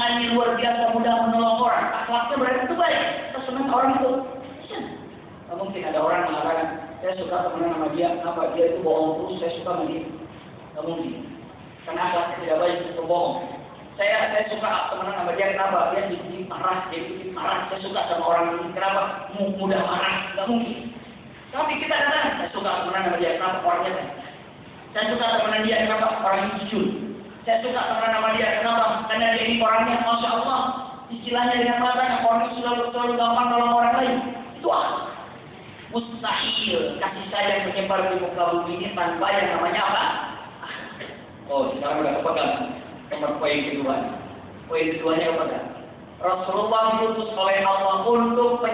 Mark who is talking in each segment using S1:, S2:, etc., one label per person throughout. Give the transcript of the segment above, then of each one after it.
S1: tangannya luar biasa, mudah menolong orang, akhlaknya berarti itu baik. Kita senang orang itu. Tidak mungkin ada orang mengatakan, saya suka teman sama dia, kenapa dia itu bohong terus, saya suka sama dia. Tidak mungkin. Karena akhlaknya tidak baik, itu bohong. Saya suka teman sama dia, kenapa? Dia sedikit marah, saya suka sama orang ini, kenapa? Mudah marah, tidak mungkin. Tapi kita katakan, saya suka teman sama dia, kenapa? Orangnya baik. Saya suka teman dia, kenapa? Orangnya jujur. Saya suka teman sama dia, kenapa? Karena dia ini orangnya, Masya Allah, istilahnya dengan matanya, orang selalu gampang nolong orang lain. Itu apa? Mustahil kasih sayang menyebar di muka bumi ini tanpa yang namanya apa? Oh, sekarang udah kepegang nomor poin kedua. Poin keduanya apa? Rasulullah diutus oleh Allah untuk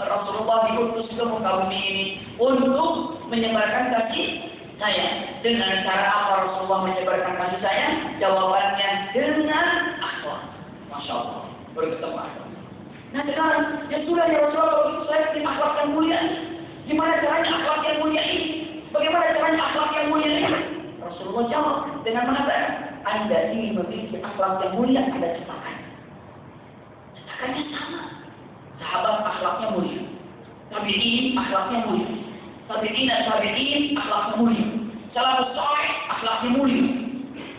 S1: Rasulullah diutus ke muka bumi ini untuk menyebarkan kasih sayang. Dengan cara apa Rasulullah menyebarkan kasih sayang? Jawabannya dengan akhlak. Masya Allah, berketemu akhlak. Nah sekarang, ya sudah ya Rasulullah, kalau itu saya ingin akhlak yang mulia ini. Gimana caranya akhlak yang mulia ini? Bagaimana caranya akhlak yang mulia ini? Rasulullah jawab dengan mengatakan, Anda ingin memiliki akhlak yang mulia, ada cetakan. Cetakannya sama. Sahabat akhlaknya mulia. Tabi'in akhlaknya mulia. Tabi'in akhlaknya mulia. Salafus saleh akhlaknya mulia.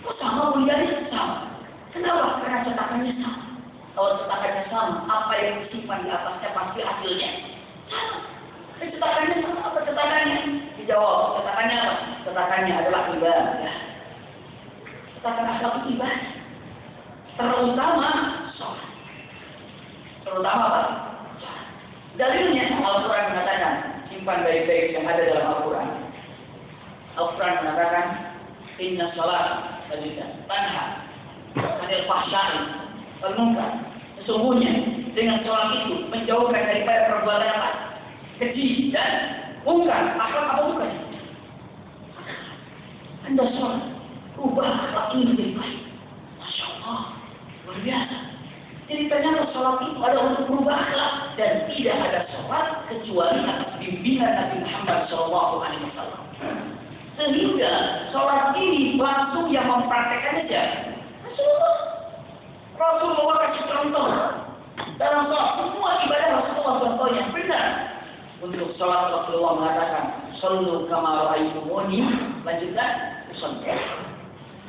S1: Kok sama mulianya? Sama. Kenapa? Karena cetakannya sama. Kalau cetakannya sama, apa yang disimpan di atasnya pasti hasilnya sama. Cetakannya sama, apa cetakannya? Dijawab, cetakannya apa? Cetakannya adalah ibadah. Cetakan akhlak ibadah. Terutama sholat. Terutama apa? Sholat. Dalilnya Al-Quran mengatakan, simpan baik-baik yang ada dalam Al-Quran. Al-Quran mengatakan, Inna sholat tanha anil fahsya'i wal munkar. Sesungguhnya dengan sholat itu menjauhkan daripada perbuatan apa? Keji dan munkar. Akhlak apa bukan? Anda sholat, ubah akhlak ini menjadi baik. Masya Allah, luar biasa. Jadi ternyata sholat itu adalah untuk merubah akhlak dan tidak ada sholat kecuali atas bimbingan Nabi Muhammad SAW. Sehingga sholat ini langsung yang mempraktekkan aja. Rasulullah kasih contoh dalam sholat, semua ibadah Rasulullah contoh yang benar. Untuk sholat Rasulullah mengatakan, "Shallu kama ra'aitumuni", lanjutkan, usolli.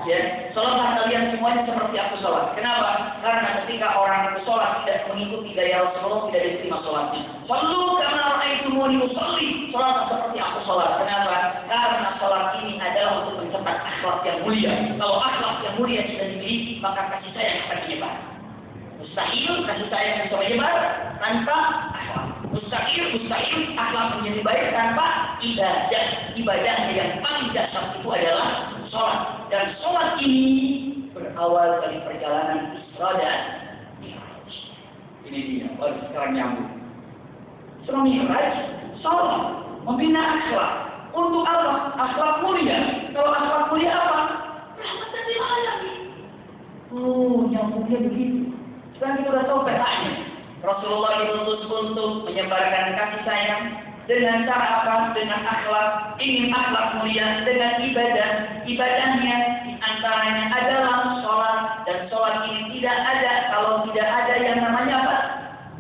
S1: Ya, sholatlah kalian semuanya seperti aku sholat. Kenapa? Karena ketika orang itu sholat tidak mengikuti gaya Rasulullah, tidak diterima sholatnya. Shallu kama ra'aitumuni usolli, sholatlah seperti aku sholat. Kenapa? Karena sholat ini adalah untuk mencetak akhlak yang mulia. Kalau akhlak yang mulia sudah dimiliki, maka kasih sayang akan menyebar. Mustahil kasih sayang bisa menyebar tanpa akhlak. Mustahil akhlak menjadi baik tanpa ibadah. Ibadahnya yang paling dasar itu adalah sholat. Dan sholat ini berawal dari perjalanan Isra dan Mi'raj. Ini dia, baru sekarang nyambung. Isra Mi'raj, sholat, membina akhlak. Untuk apa? Akhlak mulia. Kalau akhlak mulia apa? Rahmatan lil alamin. Oh, nyambungnya begitu. Sekarang kita sudah tahu petanya. Rasulullah diutus untuk menyebarkan kasih sayang dengan cara apa? Dengan akhlak. Ingin akhlak mulia dengan ibadah. Ibadahnya diantaranya adalah sholat. Dan sholat ini tidak ada kalau tidak ada yang namanya apa?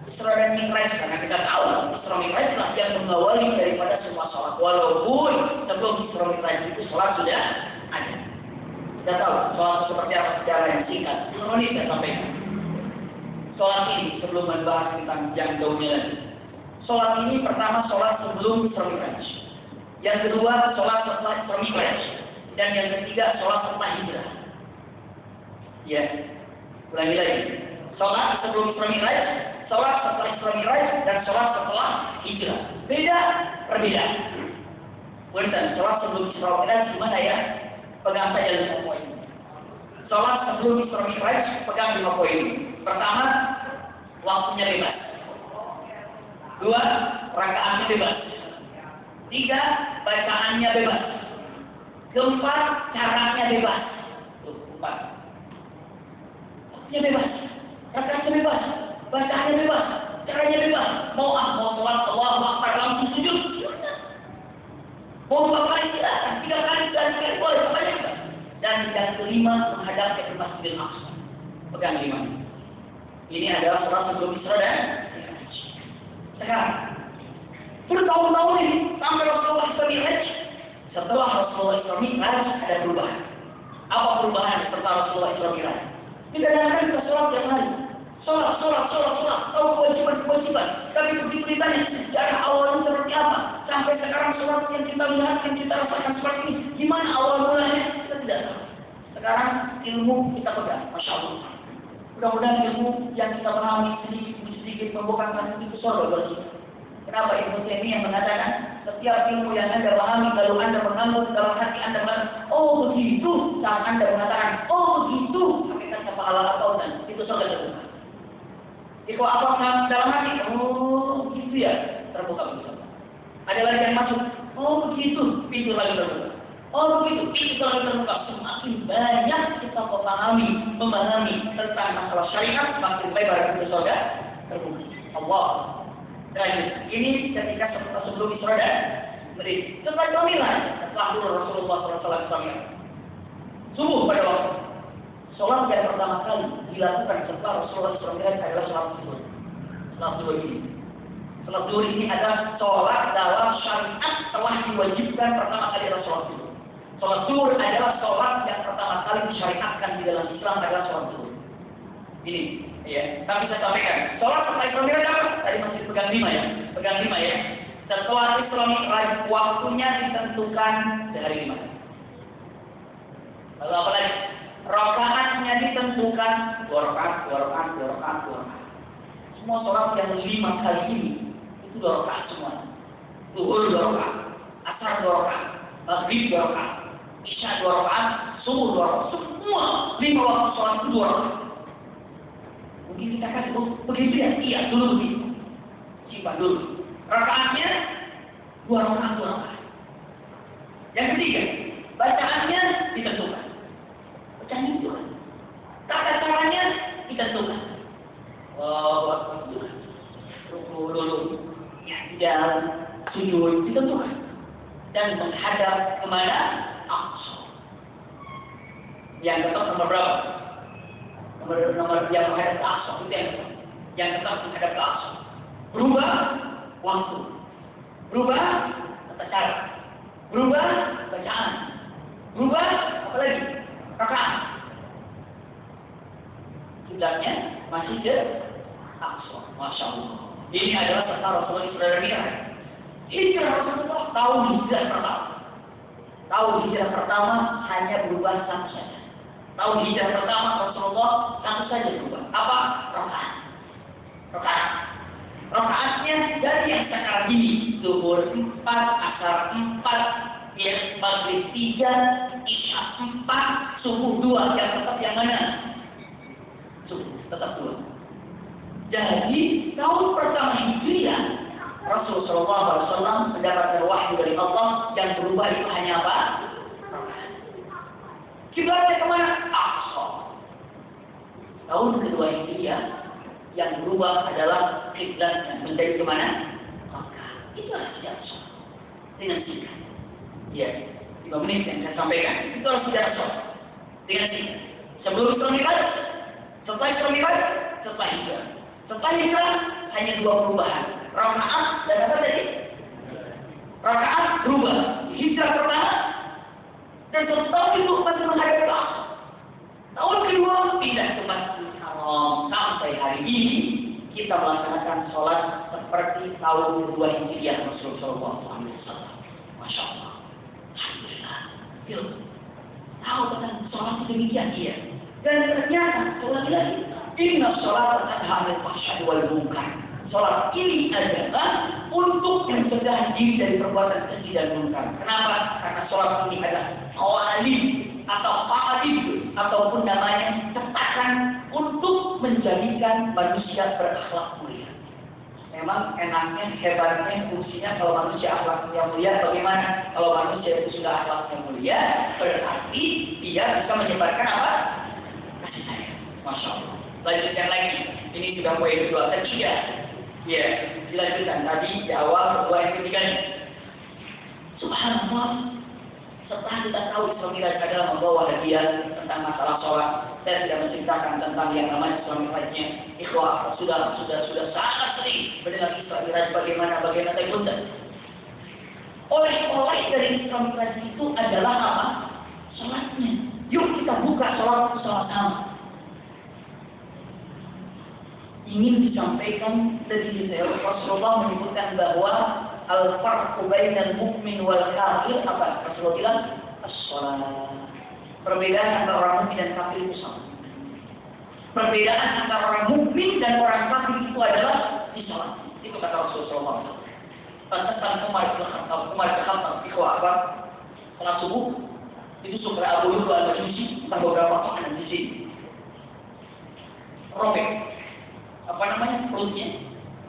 S1: Isra dan Mi'raj. Karena kita tahu Isra Mi'raj adalah yang mengawali daripada semua sholat. Walaupun sebelum Isra Mi'raj itu sholat sudah ada. Kita tahu sholat seperti apa secara yang singkat. Ini saya sampaikan. Sholat ini sebelum membahas tentang yang jauhnya lagi. Sholat ini pertama sholat sebelum Isra Mi'raj. Yang kedua sholat setelah Isra Mi'raj. Dan yang ketiga sholat setelah hijrah. Ya, ulangi lagi. Sholat sebelum Isra Mi'raj, sholat setelah Isra Mi'raj, dan sholat setelah hijrah. Beda, perbedaan. Punten, sholat sebelum Isra Mi'raj gimana ya? Pegang saja 5 poin. Sholat sebelum Isra Mi'raj pegang 5 poin. Pertama, waktunya bebas. 2, rakaatnya bebas. 3, bacaannya bebas. 4, caranya bebas. 4. Waktunya bebas, rakaatnya bebas, bacaannya bebas, caranya bebas. Mau sholat Allahu Akbar langsung sujud. Mau 2 kali silakan, 3 kali boleh, pokoknya bebas. Dan yang kelima menghadap ke Masjidil Aqsa. Pegang 5. Ini adalah sholat sebelum Isra dan Mi'raj. Sekarang, bertahun-tahun ini sampai Rasulullah Isra Mi'raj. Setelah Rasulullah Isra Mi'raj ada perubahan. Apa perubahan setelah Rasulullah Isra Mi'raj? Tidak ada kita sholat yang lain. Sholat, tahu kewajiban. Tapi begitu ditanya sejarah awalnya seperti apa? Sampai sekarang sholat yang kita lihat, yang kita rasakan seperti ini, gimana awal mulanya? Kita tidak tahu. Sekarang ilmu kita pegang, Masya Allah. Mudah-mudahan ilmu yang kita pahami sedikit membukakan itu surga bagi kita. Kenapa Ibnu Taimiyah mengatakan setiap ilmu yang Anda pahami, lalu Anda mengambil dalam hati Anda mengatakan, oh begitu, saat Anda mengatakan, oh begitu, hakikat pahala atau dan itu surga terbuka. Jika apa dalam hati, oh begitu ya, terbuka begitu. Ada lagi yang masuk, oh begitu, pintu lagi terbuka. Oh begitu, pintu lagi terbuka. Semakin banyak kita memahami tentang masalah syariat, makin lebar pintu surga terbuka. Allah. Dan ini ketika sebelum Isra dan Mi'raj. Setelah kehamilan, setelah Rasulullah SAW subuh pada waktu. Sholat yang pertama kali dilakukan setelah Rasulullah SAW adalah sholat zuhur. Sholat zuhur ini. Sholat zuhur ini adalah sholat dalam syariat telah diwajibkan pertama kali adalah sholat zuhur. Sholat zuhur adalah sholat yang pertama kali disyariatkan di dalam Islam adalah sholat zuhur. Ini, ya. Tapi saya sampaikan, sholat setelah Isra Mi'raj apa? Tadi masih pegang 5 ya. Setelah Isra Mi'raj waktunya ditentukan sehari 5. Lalu apa lagi? Rakaatnya ditentukan 2 rakaat. Semua sholat yang 5 kali ini itu 2 rakaat semua. Zuhur 2 rakaat, asar 2 rakaat, maghrib 2 rakaat, isya 2 rakaat, subuh 2 rakaat. Semua 5 waktu sholat itu 2 rakaat. Mungkin kita kan begitu ya? Iya, dulu begitu. Simpan dulu. Rakaatnya 2 rakaat. Yang ketiga, bacaannya ditentukan. Bacaan itu kan. Tata caranya ditentukan. Ruku dulu. Ya, jalan, sujud ditentukan. Dan menghadap kemana? Aqsa. Yang tetap nomor berapa? Nomor yang menghadap ke Aqsa itu yang tetap menghadap ke Aqsa. Berubah waktu, berubah tata cara, berubah bacaan, berubah apa lagi? Rakaat. Kiblatnya masih ke Aqsa. Masya Allah. Ini adalah serta Rasulullah Isra dan Mi'raj. Hijrah Rasulullah tahun hijrah pertama. Tahun hijrah pertama hanya berubah satu saja. Tahun hijrah pertama Rasulullah satu saja berubah. Apa? Rakaat. Rakaatnya dari yang sekarang ini zuhur 4, asar 4, ya maghrib 3, isya 4, subuh 2. Yang tetap yang mana? Subuh tetap 2. Jadi tahun pertama Hijriah Rasulullah SAW mendapatkan wahyu dari Allah yang berubah itu hanya apa? Kiblatnya kemana? Aqsa. Tahun kedua Hijriah yang berubah adalah kiblatnya menjadi kemana? Makkah. Itulah sejarah sholat. Dengan singkat. Ya, 5 menit yang saya sampaikan. Itulah sejarah sholat. Dengan singkat. Sebelum Isra Mi'raj, setelah Isra Mi'raj, setelah Hijrah. Setelah Hijrah hanya 2 perubahan. Rakaat dan apa tadi? Rakaat berubah. Hijrah pertama dan setelah itu masih menghadap ke Aqsa. Tahun kedua pindah ke Masjidil Haram. Sampai hari ini kita melaksanakan sholat seperti tahun kedua Hijriah Rasulullah SAW. Masya Allah. Alhamdulillah. Yuk. Tahu tentang sholat demikian dia. Dan ternyata sholat lagi. Inna sholat tanha 'anil fahsya'i wal munkar. Sholat ini adalah untuk mencegah diri dari perbuatan keji dan munkar. Kenapa? Karena sholat ini adalah awalib atau fa'alib ataupun namanya cetakan untuk menjadikan manusia berakhlak mulia. Memang enaknya, hebatnya, fungsinya kalau manusia akhlaknya mulia bagaimana? Kalau manusia itu sudah akhlaknya mulia, berarti dia bisa menyebarkan apa? Kasih sayang. Masya Allah. Lanjutkan lagi. Ini sudah poin kedua. Ketiga. Ya, dilanjutkan. Tadi di awal, kedua, yang ketiga. Subhanallah. Setelah kita tahu Isra Mi'raj adalah membawa hadiah tentang masalah sholat. saya tidak menceritakan tentang yang namanya Isra Mi'rajnya. Ikhwah, sudah sangat sering mendengar Isra Mi'raj bagaimana punten. Oleh dari Isra Mi'raj itu adalah apa? Salatnya. Yuk kita buka salat bersama-sama. Ingin disampaikan dari Rasulullah menyebutkan bahwa al-farqu bainal mu'min wal kafir apa? Rasulullah bilang as-shalah. Perbedaan antara orang mukmin dan kafir itu sama. Perbedaan antara orang mukmin dan orang kafir itu adalah di salat. Itu kata Rasulullah. Pantesan Umar bin Khattab ikhwah apa? Salat subuh itu Sufyan Abu Lu'lu' al-Majusi entah beberapa makanan di sini. Robek perutnya,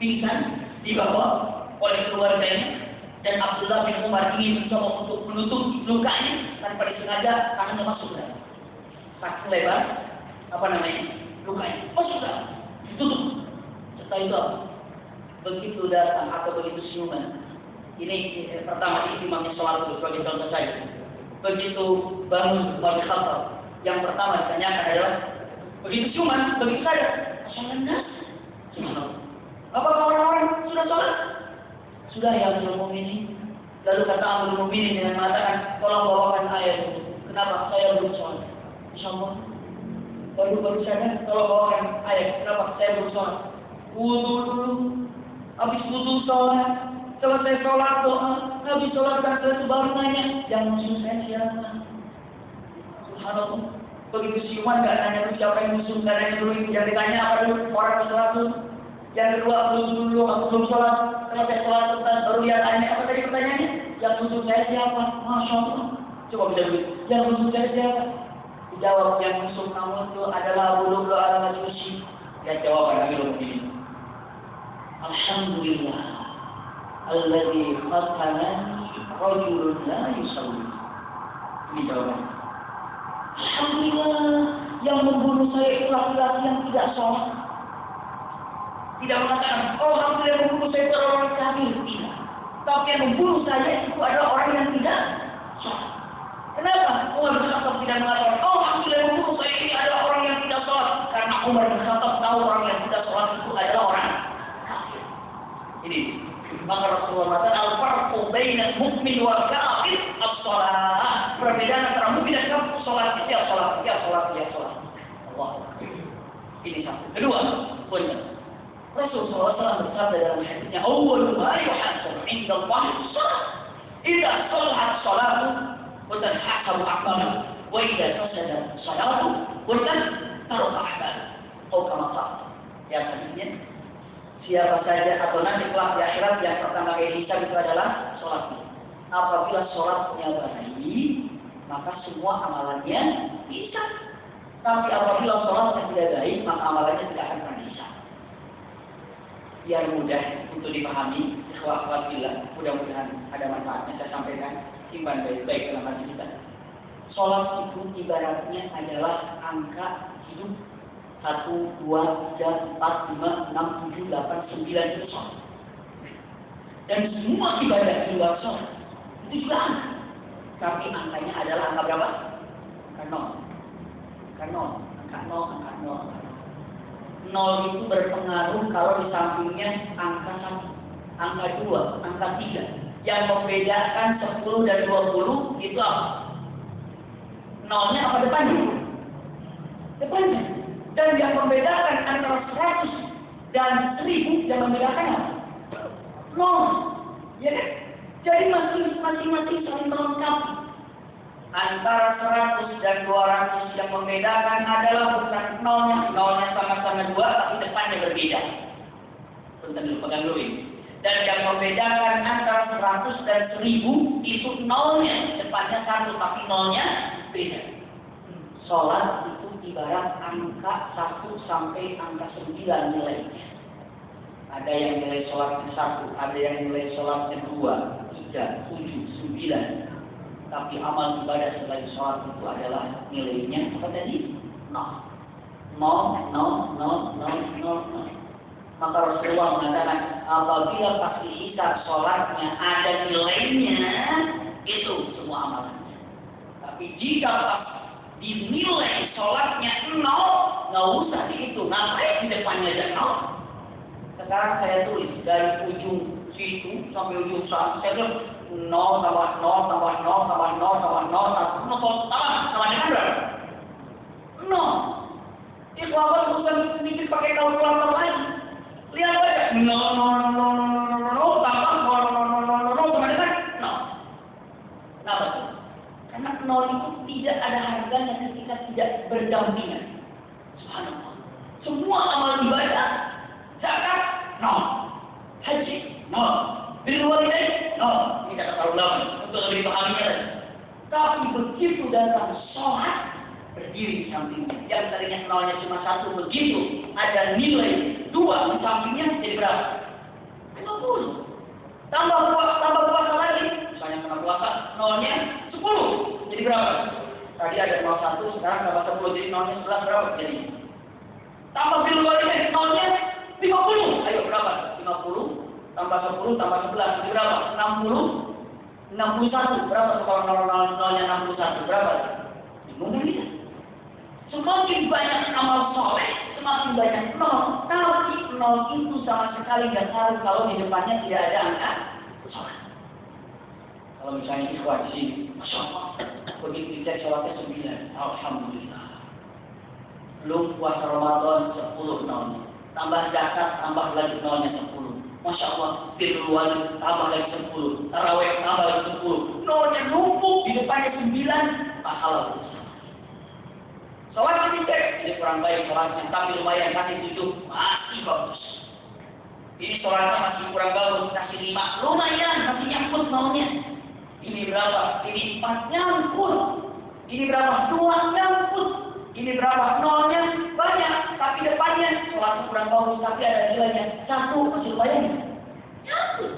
S1: pingsan, dibawa oleh keluarganya, dan Abdullah bin Umar ingin mencoba untuk menutup lukanya tanpa disengaja tangannya masuk ke dalam. Tak lebar, lukanya masuk ke dalam, ditutup. Setelah itu begitu datang atau begitu siuman. Ini pertama imamnya sholat dulu sebagai contoh saja. Begitu bangun Umar bin Khattab, yang pertama ditanyakan adalah begitu siuman, begitu saja. Apakah orang-orang sudah sholat? Sudah ya Amirul Mukminin. Lalu kata Amirul Mukminin dengan mengatakan, tolong bawakan ayat itu. Kenapa? Saya belum sholat. Insyaallah. Baru sadar, tolong bawakan ayat. Kenapa? Saya belum sholat. Wudu dulu. Habis wudu sholat. Selesai sholat doa. Habis sholat dan selesai baru nanya. Yang musuh saya siapa? Subhanallah. Begitu siuman gak nanya siapa yang musuh. Gak nanya dulu. Jangan ditanya apa dulu. Orang sholat dulu. Yang kedua, aku belum sholat. Selesai sholat, baru dia tanya, apa tadi pertanyaannya? Yang musuh saya siapa? Masya Allah. Coba bisa begitu. Yang musuh saya siapa? Dijawab, yang musuh kamu itu adalah Abu Lu'lu' al-Majusi. Dia jawab, Amirul Mukminin. Alhamdulillah. Alladzi fatanani rajulun la yusalli. Ini jawaban. Alhamdulillah. Yang membunuh saya itu laki-laki yang tidak sholat. Tidak mengatakan, oh kamu tidak membunuh saya itu orang kafir. Tidak. Tapi yang membunuh saya itu adalah orang yang tidak sholat. Kenapa? Umar bin Khattab tidak mengatakan, oh kamu tidak membunuh saya ini adalah orang yang tidak sholat. Karena Umar bin Khattab tahu orang yang tidak sholat itu adalah orang kafir. Ini. Maka Rasulullah mengatakan, al-farqu bainal mu'min wal kafir as-shalah. Perbedaan antara mukmin dan kafir sholat. Ya sholat. Allah. Ini satu. Kedua, poinnya. Rasulullah SAW bersabda dalam hadisnya, "Awwalu ma yuhasabu 'inda Allah as-shalah. Idza salahat salatu wa tanhasabu a'maluhu, wa idza fasadat salatu wa taraka a'maluhu." Atau kama qala. Ya hadisnya, siapa saja atau nanti kelak di akhirat yang pertama kali dihisab itu adalah salatnya. Apabila salatnya baik, maka semua amalannya dihisab. Tapi apabila salatnya tidak baik, maka amalannya tidak akan pernah dihisab. Biar mudah untuk dipahami, ikhwah-ikhwah, mudah-mudahan ada manfaatnya saya sampaikan, simpan baik-baik dalam hati kita. Sholat itu ibaratnya adalah angka hidup 1, 2, 3, 4, 5, 6, 7, 8, 9 itu sholat. Dan semua ibadah di luar sholat itu juga angka. Tapi angkanya adalah angka berapa? Angka 0. 0 itu berpengaruh kalau di sampingnya angka 1, angka 2, angka 3. Yang membedakan 10 dan 20 itu apa? 0-nya apa depannya? Depannya. Dan yang membedakan antara 100 dan 1000 yang membedakan apa? 0. Ya kan? Jadi masing-masing saling melengkapi. Antara 100 dan 200 yang membedakan adalah bukan nolnya sama-sama 2 tapi depannya berbeda. Pegang dulu ini. Dan yang membedakan antara 100 dan 1000 itu nolnya depannya 1 tapi nolnya beda. Sholat itu ibarat angka 1 sampai angka 9 nilainya. Ada yang nilai sholatnya 1, ada yang nilai sholatnya 2, 3, 7, 9. Tapi amal ibadah selain sholat itu adalah nilainya apa tadi? 0. Maka Rasulullah mengatakan apabila pas dihisab sholatnya ada nilainya, itu semua amalannya. Tapi jika pas dinilai sholatnya 0, nggak usah dihitung. Ngapain di depannya ada 0? Sekarang saya tulis dari ujung situ sampai ujung sana, saya tulis 0 tambah 0 tambah 0 tambah 0 tambah 0 tambah dengan berapa? 0. Ini sahabat bukan sedikit pakai kalkulator lagi. Lihat aja 0 tambah 0 sama dengan 0. Nah betul. Karena 0 itu tidak ada harganya ketika tidak berdampingan. Subhanallah. Semua amal ibadah, zakat 0, haji 0, birrul walidain 0. Ini kata terlalu lama untuk lebih pahaminya. Tapi begitu datang sholat, berdiri di sampingnya. Yang tadinya 0-nya cuma 1, begitu ada nilai 2 di sampingnya, jadi berapa? 50. Tambah puasa lagi. Misalnya kena puasa, 0-nya 10. Jadi berapa? Tadi ada 01, sekarang tambah 10, jadi 0-nya 11, berapa? Jadi tambah birrul walidain, 0-nya 50. Ayo berapa? 50 tambah 10 tambah 11, jadi berapa? 61. Berapa kalau 0-nya 61? Berapa? Bingung kan kita? Semakin banyak amal soleh, semakin banyak 0. Tapi 0 itu sama sekali nggak tahu kalau di depannya tidak ada angka sholat. Kalau misalnya ikhwan di sini, Masya Allah, begitu dicek sholatnya 9, Alhamdulillah. Belum puasa Ramadan 10 0-nya. Tambah zakat, tambah lagi 0-nya 10. Masya Allah, birrul walidain tambah lagi 10. Tarawih tambah lagi 10. 0-nya numpuk di depannya 9, pahala besar. Sholat dicek, ini kurang baik sholatnya, tapi lumayan kasih 7, masih bagus. Ini sholatnya masih kurang bagus, kasih 5, lumayan, masih nyangkut 0-nya. Ini berapa? Ini 4 nyangkut. Ini berapa? 2 nyangkut. Ini berapa? 0-nya banyak, tapi depannya sholatnya kurang bagus, tapi ada nilainya 1, masih lumayan. Nyangkut.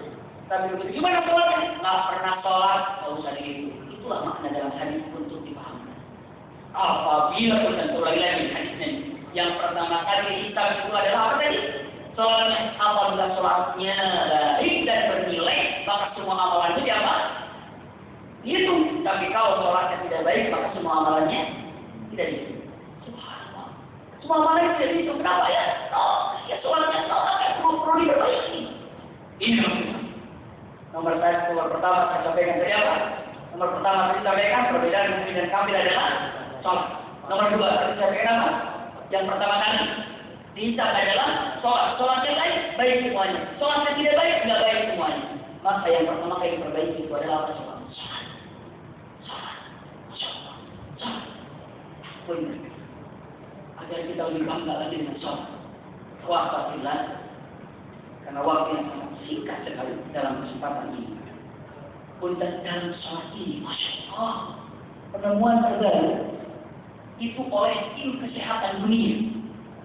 S1: Tapi begitu gimana sholatnya? Nggak pernah sholat, nggak usah dihitung. Itulah makna dalam hadis untuk dipahami. Apabila kita ulangi lagi hadisnya, yang pertama kali kita itu adalah apa tadi? Soalnya apabila sholatnya baik dan bernilai, maka semua amalannya apa? Dihitung. Tapi kalau sholatnya tidak baik, maka semua amalannya tidak dihitung. Subhanallah. Semua amalannya tidak dihitung. Kenapa ya? Ya sholatnya perlu diperbaiki. Ini nomor pertama saya sampaikan tadi apa? Nomor pertama tadi sampaikan perbedaan mukmin dan kafir adalah sholat. Nomor 2 tadi sampaikan apa? Yang pertama kali dihisab adalah sholat. Sholatnya baik semuanya. Sholatnya tidak baik, nggak baik semuanya. Maka yang pertama kali diperbaiki itu adalah apa? Sholat. Benar. Agar kita lebih bangga lagi dengan sholat. Wafatillah. Karena waktu yang sangat singkat sekali dalam kesempatan ini. Pun dalam sholat ini, Masya Allah, penemuan terbaru itu oleh tim kesehatan dunia.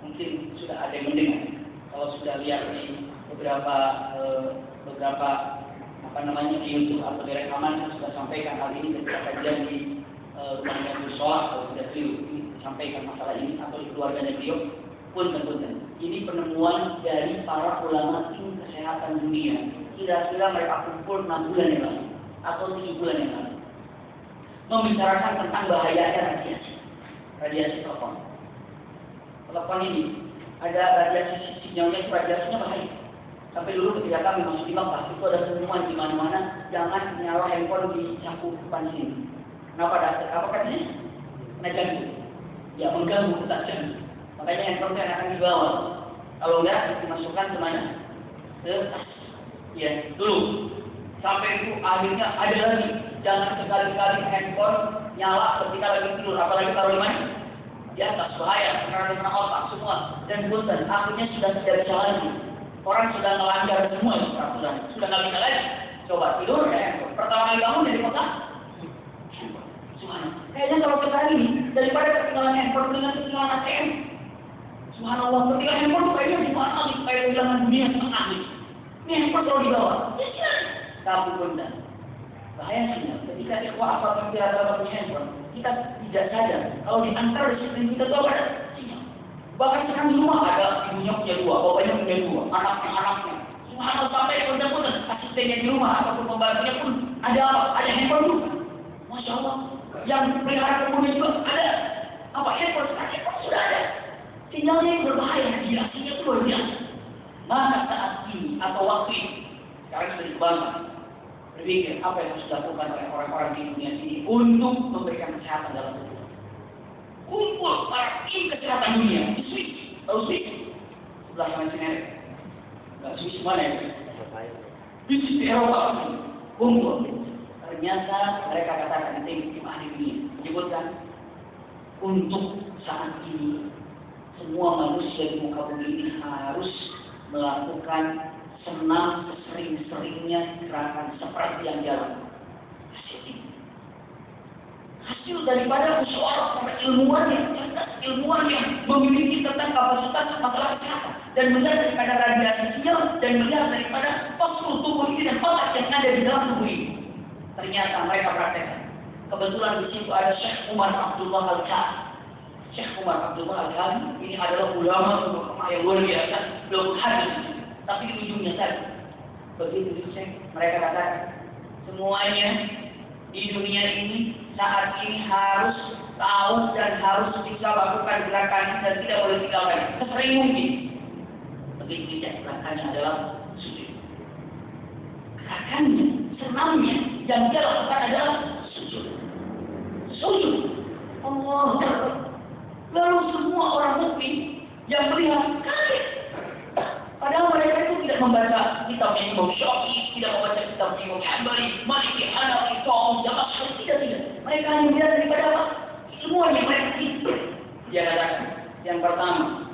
S1: Mungkin sudah ada yang mendengar. Kalau sudah lihat di beberapa di YouTube atau di rekaman sudah sampaikan hal ini ketika kajian di rumahnya Musola, kalau sudah beliau sampaikan masalah ini atau di keluarganya beliau. Punten. Ini penemuan dari para ulama tim kesehatan dunia. Kira-kira mereka kumpul 6 bulan yang lalu atau 7 bulan yang lalu, membicarakan tentang bahayanya radiasi telepon. Telepon ini ada radiasi sinyalnya, radiasinya bahaya. Sampai dulu ketika kami masuk di Makkah itu ada pengumuman di mana-mana, jangan nyala handphone di cakupan sini. Kenapa? Apa katanya? Kena jantung. Ya mengganggu tak jantung. Makanya handphone akan dibawa. Kalau enggak dimasukkan ke mana? Ke tas. Ya dulu. Sampai itu akhirnya ada lagi. Jangan sekali-kali handphone nyala ketika lagi tidur, apalagi taruh di mana? Di atas, bahaya, karena kena otak semua. Dan punten, akhirnya sudah tidak bisa lagi. Orang sudah melanggar semua peraturan, sudah nggak bisa lagi. Coba tidur ya handphone. Pertama kali bangun dari kota, subhanallah. Kayaknya kalau kita ini daripada ketinggalan handphone dengan ketinggalan ATM, subhanallah, ketinggalan handphone kayaknya gimana nih? Kayak kehilangan dunia setengah nih. Ini handphone kalau dibawa, ya. Tapi punten, bahaya sinyal. Ketika ikhwah apa kira-kira punya handphone, kita tidak sadar kalau diantar di sekeliling kita itu ada sinyal. Bahkan sekarang di rumah ada ibunya punya 2, bapaknya punya 2, anaknya. Subhanallah, sampai punten asistennya di rumah ataupun pembantunya pun ada apa? Ada handphone juga. Masya Allah. Yang pelihara kebunnya juga ada. Apa handphone sekarang sudah ada. Sinyalnya yang berbahaya, radiasinya itu luar biasa. Maka saat ini atau waktu ini, sekarang sudah dikembangkan. Berpikir apa yang harus dilakukan oleh orang-orang di dunia ini untuk memberikan kesehatan dalam tubuh. Kumpul para tim kesehatan dunia di Swiss, tahu Swiss? Sebelah sana Cina. Nggak Swiss mana ya? Di Swiss di Eropa kumpul. Ternyata mereka katakan tim ahli dunia menyebutkan untuk saat ini semua manusia di muka bumi ini harus melakukan senam sesering-seringnya gerakan seperti yang dia lakukan. Hasil daripada musyawarah para ilmuwan yang memiliki tentang kapasitas masalah kesehatan dan melihat daripada radiasi sinyal dan melihat daripada postur tubuh ini dan otak yang ada di dalam tubuh ini. Ternyata mereka praktekkan. Kebetulan di situ ada Syekh Umar Abdullah Al-Kha'i. Syekh Umar Abdullah Al-Kha'i ini adalah ulama yang luar biasa, belum hadis. Tapi di ujungnya tadi, begitu mereka katakan semuanya di dunia ini saat ini harus tahu dan harus bisa lakukan gerakan dan tidak boleh tinggalkan sesering mungkin. Begitu tidak gerakannya adalah sujud. Gerakannya, senamnya yang dia lakukan adalah sujud. Sujud. Allah. Lalu semua orang mukmin yang melihat kaget. Padahal mereka itu tidak membaca kitabnya Imam Syafi'i, tidak membaca kitab Imam Hanbali, Maliki, Hanafi, Syafi'i, Jamaah, tidak. Mereka hanya melihat daripada apa? Semuanya mereka itu. Dia katakan, yang pertama,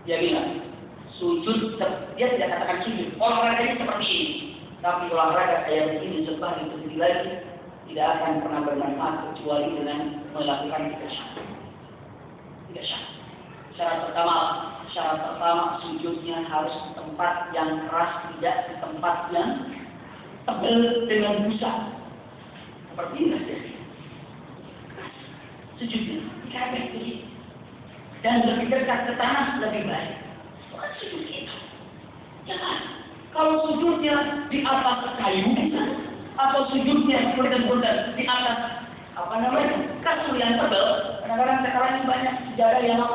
S1: dia bilang, sujud, dia tidak katakan sujud. Olahraganya seperti ini. Tapi olahraga kayak begini sebab itu lagi tidak akan pernah bermanfaat kecuali dengan melakukan tidak syarat. Tidak syarat. Syarat pertama sujudnya harus di tempat yang keras, tidak di tempat yang tebal dengan busa. Seperti ini saja. Sujudnya dikabeh begitu. Dan lebih dekat ke tanah lebih baik. Bukan sujud kita. Jangan. Kalau sujudnya di atas kayu, atau sujudnya seperti di atas kasur yang tebal. Kadang-kadang sekarang ini banyak sejarah yang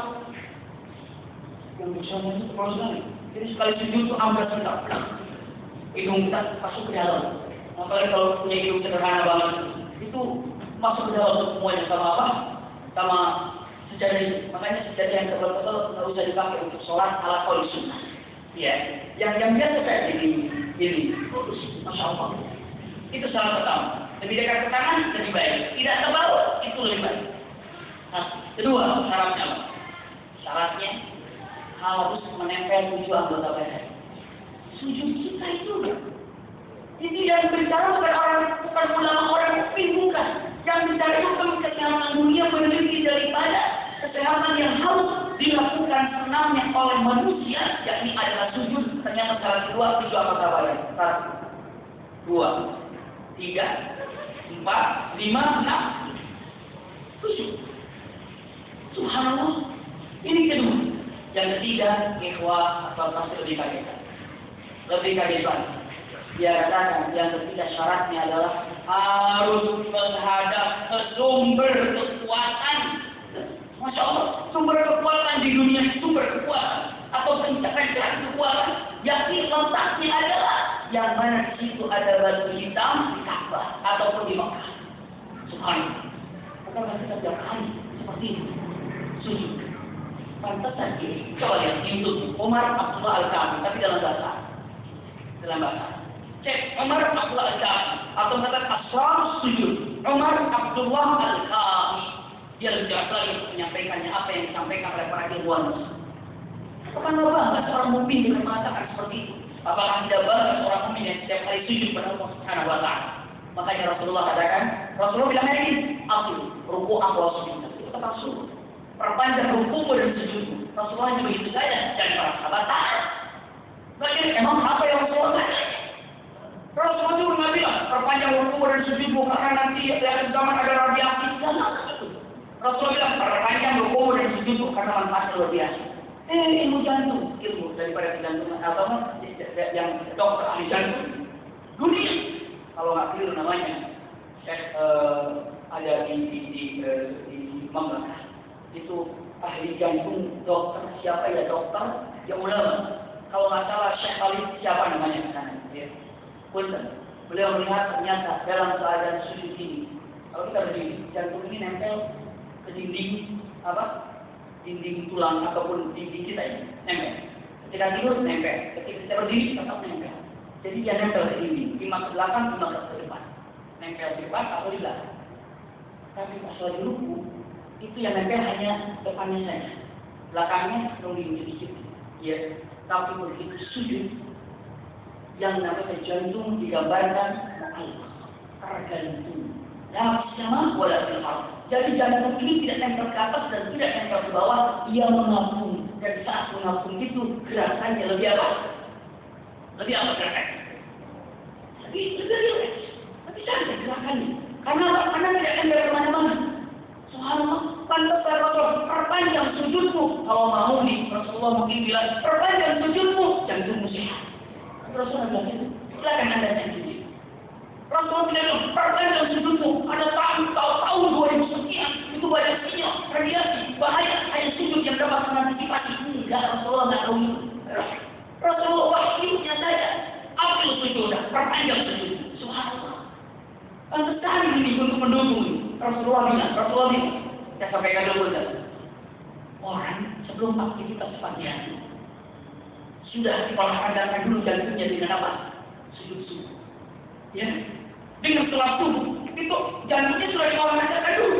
S1: busanya itu terlalu sekali. Jadi sekali sujud itu amblas kita. Hidung kita masuk ke dalam. Apalagi kalau punya hidung sederhana banget, itu masuk ke dalam semuanya sama apa? Sama sejadah itu. Makanya sejadah yang tebal-tebal nggak usah dipakai untuk sholat ala qaul sunnah. Ya, yang biasa kayak ini, masya Allah. Itu salah pertama. Lebih dekat ke tangan lebih baik. Tidak tebal itu lebih baik. Nah, kedua syaratnya apa? Syaratnya harus menempel 7 anggota badan. Sujud kita itu ini yang bicara bukan ulama orang mukmin, bukan. Yang bicara itu kesehatan dunia meneliti daripada kesehatan yang harus dilakukan senamnya oleh manusia, yakni adalah sujud. Ternyata syarat kedua 7 anggota badan. 1, 2, 3, 4, 5, 6, 7. Subhanallah. Ini kedua. Yang ketiga, ikhwah atau pasti lebih kaget. Lebih kaget lagi. Dia katakan yang ketiga syaratnya adalah harus menghadap ke sumber kekuatan. Masya Allah, sumber kekuatan di dunia, sumber kekuatan atau pencapaian kekuatan, yakni letaknya adalah yang mana di situ ada batu hitam di Ka'bah ataupun di Makkah. Subhanallah. Bukan kita tiap hari seperti ini. Sujud. Pantesan ini. Coba lihat YouTube Umar Abdullah Al-Kha'i, tapi dalam bahasa. Cek Umar Abdullah Al-Kha'i atau katakan asrar sujud. Umar Abdullah Al-Kha'i. Dia lebih jelas lagi menyampaikannya apa yang disampaikan oleh para ilmuwan. Apakah bangga seorang mukmin dengan mengatakan seperti itu? Apakah tidak bangga seorang mukmin yang setiap hari sujud pada Allah Subhanahu wa taala? Makanya Rasulullah katakan, Rasulullah bilang ini, aku ruku aku sujud. Itu tetap suruh. Perpanjang rukumu dan sujudmu. Rasulullah hanya begitu saja dan para sahabat taat. Bagaimana emang apa yang Rasulullah tanya? Rasulullah juga nggak bilang perpanjang rukumu dan sujudmu karena nanti di akhir zaman ada radiasi. Jangan itu. Rasulullah bilang perpanjang rukumu dan sujudmu karena manfaat luar biasa. Ilmu jantung, ilmu daripada jantung apa yang dokter ahli jantung dunia. Kalau nggak keliru namanya, ada di Mamlaka. itu ahli jantung, dokter siapa ya, dokter yang ulama. Kalau nggak salah Syekh Khalid siapa namanya di sana, ya. Punten. Beliau melihat ternyata dalam keadaan sujud ini, kalau kita berdiri, jantung ini nempel ke dinding apa? Dinding tulang ataupun dinding kita ini nempel. Ketika tidur nempel, ketika kita berdiri tetap nempel. Jadi dia nempel ke dinding, lima ke belakang, lima ke depan. Nempel di depan atau di belakang. Tapi pas lagi ruku, itu yang nempel hanya depannya saja, belakangnya nungging sedikit. Ya, tapi begitu sujud, yang namanya jantung digambarkan Allah, tergantung. Yang sama wala filhal. Jadi jantung ini tidak nempel ke atas dan tidak nempel ke bawah, ia mengapung. Dan saat mengapung itu gerakannya lebih apa? Lebih apa gerakannya? Lebih rileks, lebih santai gerakannya. Karena tidak nempel kemana-mana. Subhanallah, pantas Rasul perpanjang sujudmu. Kalau mau nih, Rasulullah mungkin bilang perpanjang sujudmu, jantungmu sehat. Rasulullah bilang itu, silakan anda sendiri. Rasulullah bilang perpanjang sujudmu. Ada tahun 2000 sekian, itu banyak sinyal, radiasi, bahaya, hanya sujud yang dapat mengantisipasi. Enggak, Rasulullah nggak tahu itu. Rasulullah wahyunya saja, ambil sujud, perpanjang sujud. Subhanallah. Pantas sekali ini untuk mendukung. Rasulullah bilang, saya sampaikan dulu kan. Orang sebelum aktivitas pagi hari sudah diolahraga dulu jantungnya dengan apa? Sujud. Ya, dengan sholat subuh itu jantungnya sudah diolahraga dulu.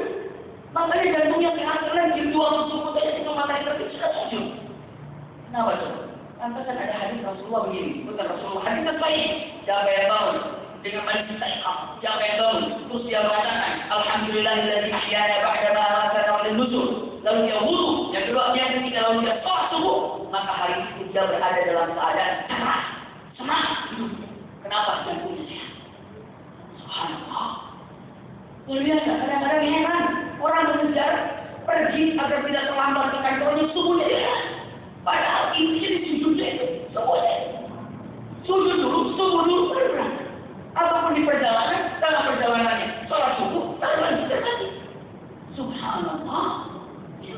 S1: Makanya jantungnya sehat keren di dua subuh saja itu matahari terbit sudah sujud. Kenapa tuh? Pantasan ada hadis Rasulullah begini, bukan Rasulullah hadis baik. Siapa yang bangun dengan majlis iqam, siapa yang bangun terus dia mengatakan alhamdulillahilladzi ahyana ba'da ma amatana wa nusyur. Lalu dia wudu, yang kedua dia ketika lalu dia sholat subuh, maka hari itu dia berada dalam keadaan cerah, semangat hidup. Kenapa? Jantungnya sehat. Subhanallah. Luar biasa. Kadang-kadang heran orang mengejar pergi agar tidak terlambat ke kantornya subuhnya dia. Padahal intinya di sujudnya itu subuhnya. Sujud dulu, subuh dulu, baru berangkat. Ataupun di perjalanan, dalam perjalanannya sholat subuh, baru lanjutkan lagi. Subhanallah.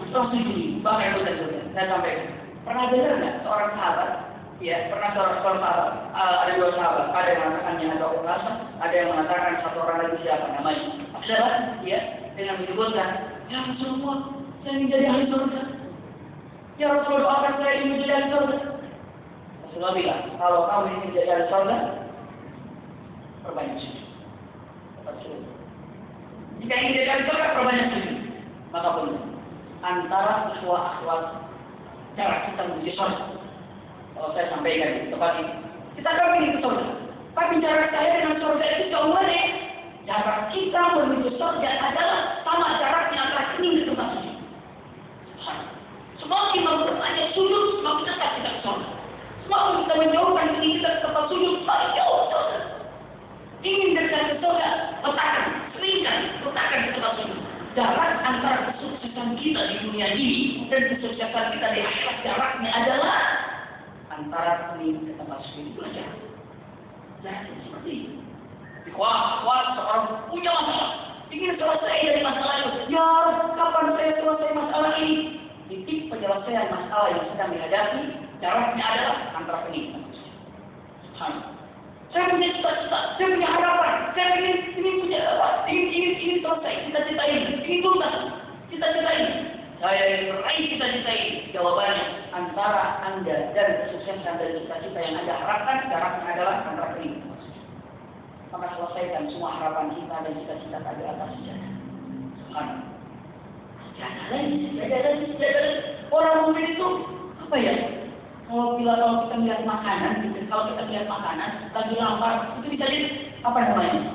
S1: Rasul ini, bahkan saya sampaikan. Pernah dengar nggak seorang sahabat? Ya, pernah seorang sahabat. Ada dua sahabat. Ada yang mengatakannya ada orang, ada yang mengatakan satu orang lagi siapa namanya. Adalah, ya, dengan menyebutkan, ya Rasulullah, saya ingin jadi ahli surga. Ya Rasulullah, doakan saya ingin menjadi ahli surga. Rasulullah bilang, kalau kamu ingin menjadi ahli surga, perbanyak sujud. Jika ingin jadi ahli surga, perbanyak sujud. Maka benar. Antara akhwat cara kita menuju surga. Kalau saya sampaikan di tempat ini, kita akan ingin ke surga. Tapi jarak saya dengan surga itu jauh mana? Jarak kita menuju surga adalah sama jaraknya antara ini ke tempat sujud. Semakin memperbanyak sujud, semakin dekat kita ke surga. Semakin kita menjauhkan diri kita ke tempat sujud, semakin jauh surga. Ingin dekat ke surga, seringkan letakkan di tempat sujud. Jarak antara kesuksesan kita di dunia ini dan kesuksesan kita di akhirat jaraknya adalah antara ini ke tempat sujud itu aja. Jaraknya seperti ini. Kuat seorang punya masalah, ingin selesai dari masalah itu. Ya, kapan saya selesai masalah ini? Titik penyelesaian masalah yang sedang dihadapi jaraknya adalah antara ini ke tempat sujud. Saya punya cita-cita, saya punya harapan, saya ingin punya apa? Ingin selesai cita-cita ini tuntas cita-cita ini. Saya ingin meraih cita-cita ini. Jawabannya antara Anda dan kesuksesan dari cita-cita yang Anda harapkan jaraknya adalah antara ini. Maka selesaikan semua harapan kita dan cita-cita tadi atas sejadah. Subhanallah. Sejadah lagi. Orang mukmin itu apa ya? Kalau kita melihat makanan, lagi lapar, itu bisa jadi apa namanya?